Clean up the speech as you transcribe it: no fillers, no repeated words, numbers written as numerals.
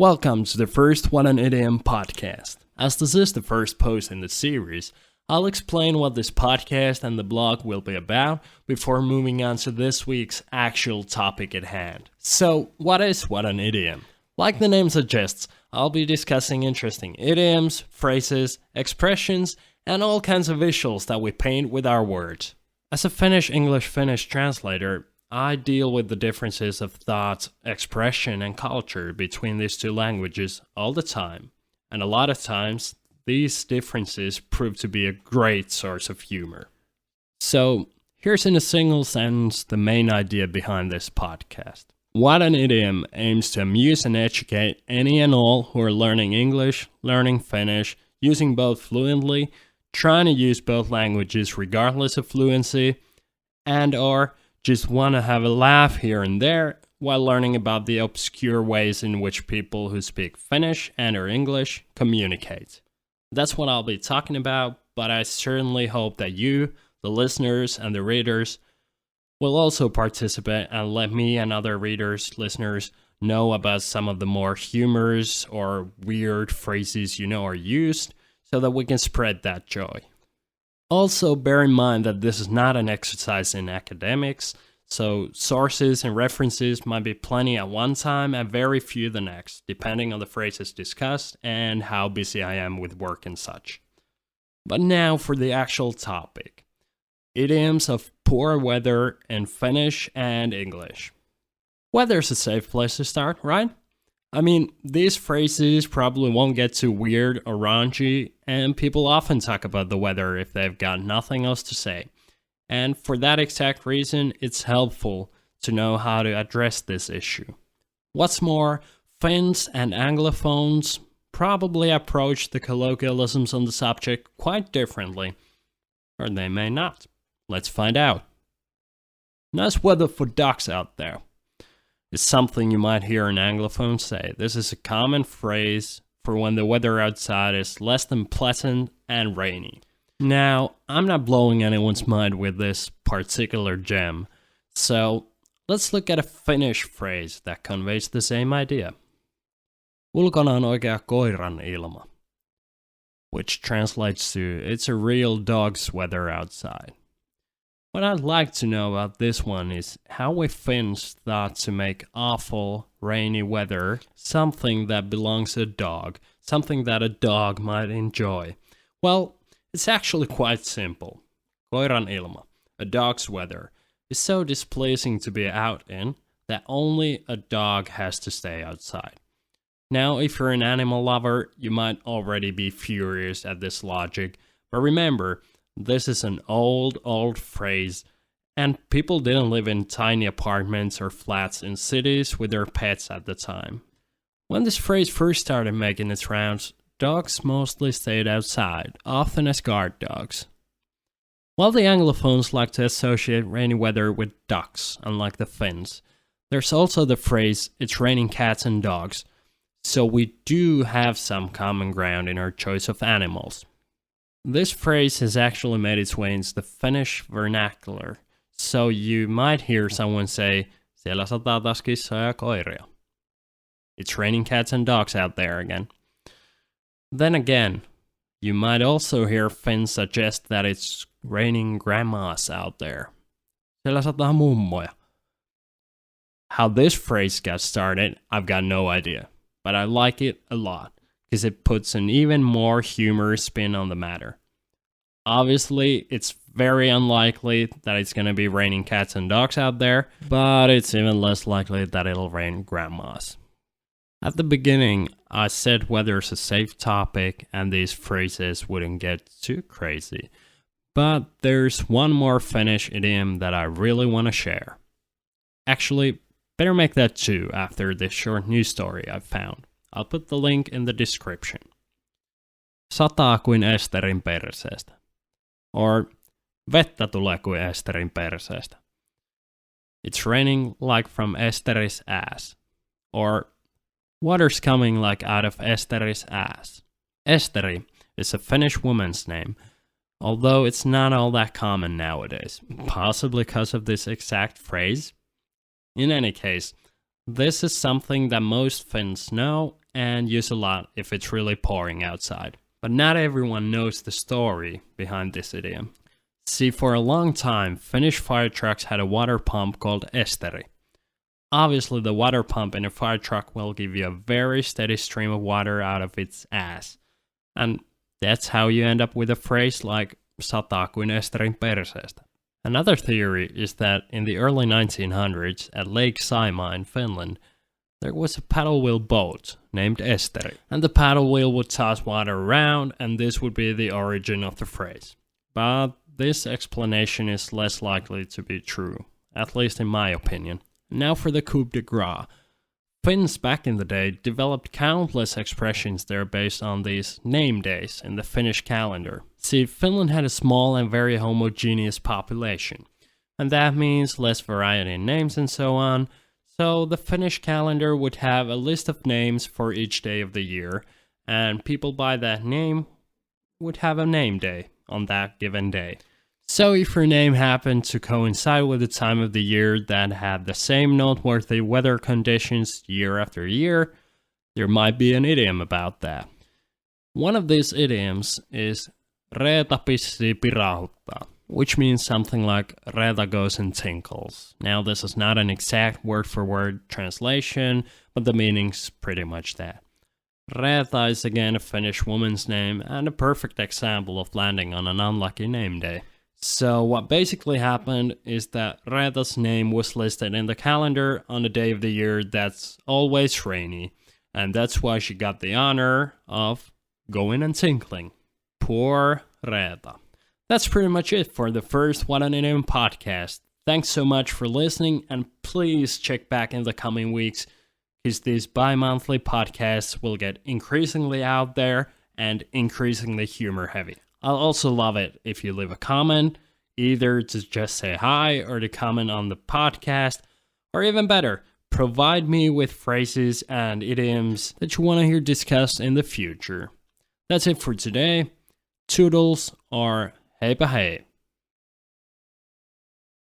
Welcome to the first What an Idiom podcast. As this is the first post in the series, I'll explain what this podcast and the blog will be about before moving on to this week's actual topic at hand. So, what is What an Idiom? Like the name suggests, I'll be discussing interesting idioms, phrases, expressions, and all kinds of visuals that we paint with our words. As a Finnish translator, I deal with the differences of thought, expression, and culture between these two languages all the time. And a lot of times, these differences prove to be a great source of humor. So, here's in a single sentence the main idea behind this podcast. What an Idiom aims to amuse and educate any and all who are learning English, learning Finnish, using both fluently, trying to use both languages regardless of fluency, and or just want to have a laugh here and there while learning about the obscure ways in which people who speak Finnish and or English communicate. That's what I'll be talking about, but I certainly hope that you, the listeners and the readers, will also participate and let me and other readers, listeners, know about some of the more humorous or weird phrases you know are used so that we can spread that joy. Also, bear in mind that this is not an exercise in academics, so sources and references might be plenty at one time and very few the next, depending on the phrases discussed and how busy I am with work and such. But now for the actual topic. Idioms of poor weather in Finnish and English. Weather's a safe place to start, right? I mean, these phrases probably won't get too weird or raunchy, and people often talk about the weather if they've got nothing else to say. And for that exact reason, it's helpful to know how to address this issue. What's more, Finns and Anglophones probably approach the colloquialisms on the subject quite differently. Or they may not. Let's find out. Nice weather for ducks out there. It's something you might hear an Anglophone say. This is a common phrase for when the weather outside is less than pleasant and rainy. Now, I'm not blowing anyone's mind with this particular gem, so let's look at a Finnish phrase that conveys the same idea. Ulkona on oikea koiran ilma, which translates to, it's a real dog's weather outside. What I'd like to know about this one is how we Finns thought to make awful, rainy weather something that belongs to a dog, something that a dog might enjoy. Well, it's actually quite simple. Koiran ilma, a dog's weather, is so displeasing to be out in that only a dog has to stay outside. Now, if you're an animal lover, you might already be furious at this logic, but remember, this is an old phrase, and people didn't live in tiny apartments or flats in cities with their pets at the time. When this phrase first started making its rounds, dogs mostly stayed outside, often as guard dogs. While the Anglophones like to associate rainy weather with ducks, unlike the Finns, there's also the phrase, it's raining cats and dogs, so we do have some common ground in our choice of animals. This phrase has actually made its way into the Finnish vernacular, so you might hear someone say, siellä sataa taas kissoja ja koiria. It's raining cats and dogs out there again. Then again, you might also hear Finns suggest that it's raining grandmas out there. Siellä sataa mummoja. How this phrase got started, I've got no idea, but I like it a lot, because it puts an even more humorous spin on the matter. Obviously, it's very unlikely that it's going to be raining cats and dogs out there, but it's even less likely that it'll rain grandmas. At the beginning, I said weather's a safe topic and these phrases wouldn't get too crazy, but there's one more Finnish idiom that I really want to share. Actually, better make that two after this short news story I've found. I'll put the link in the description. Sataa kuin Esterin perseestä. Or vettä tulee kuin Esterin perseestä. It's raining like from Esteri's ass. Or water's coming like out of Esteri's ass. Esteri is a Finnish woman's name, although it's not all that common nowadays, possibly because of this exact phrase. In any case, this is something that most Finns know and use a lot if it's really pouring outside. But not everyone knows the story behind this idiom. See, for a long time, Finnish fire trucks had a water pump called esteri. Obviously, the water pump in a fire truck will give you a very steady stream of water out of its ass. And that's how you end up with a phrase like sataa kuin esterin perseestä. Another theory is that in the early 1900s at Lake Saimaa in Finland, there was a paddle wheel boat named esteri. And the paddle wheel would toss water around, and this would be the origin of the phrase. But this explanation is less likely to be true, at least in my opinion. Now for the coup de grace. Finns back in the day developed countless expressions that are based on these name days in the Finnish calendar. See, Finland had a small and very homogeneous population, and that means less variety in names and so on, so the Finnish calendar would have a list of names for each day of the year, and people by that name would have a name day on that given day. So if your name happened to coincide with the time of the year that had the same noteworthy weather conditions year after year, there might be an idiom about that. One of these idioms is Reeta pissii pirahuttaa, which means something like Reeta goes and tinkles. Now this is not an exact word-for-word translation, but the meaning's pretty much that. Reeta is again a Finnish woman's name and a perfect example of landing on an unlucky name day. So what basically happened is that Reeta's name was listed in the calendar on a day of the year that's always rainy, and that's why she got the honor of going and tinkling. Poor Reeta. That's pretty much it for the first What an Idiom podcast. Thanks so much for listening, and please check back in the coming weeks, because these bi-monthly podcasts will get increasingly out there and increasingly humor heavy. I'll also love it if you leave a comment, either to just say hi or to comment on the podcast, or even better, provide me with phrases and idioms that you want to hear discussed in the future. That's it for today. Toodles or heipä hei.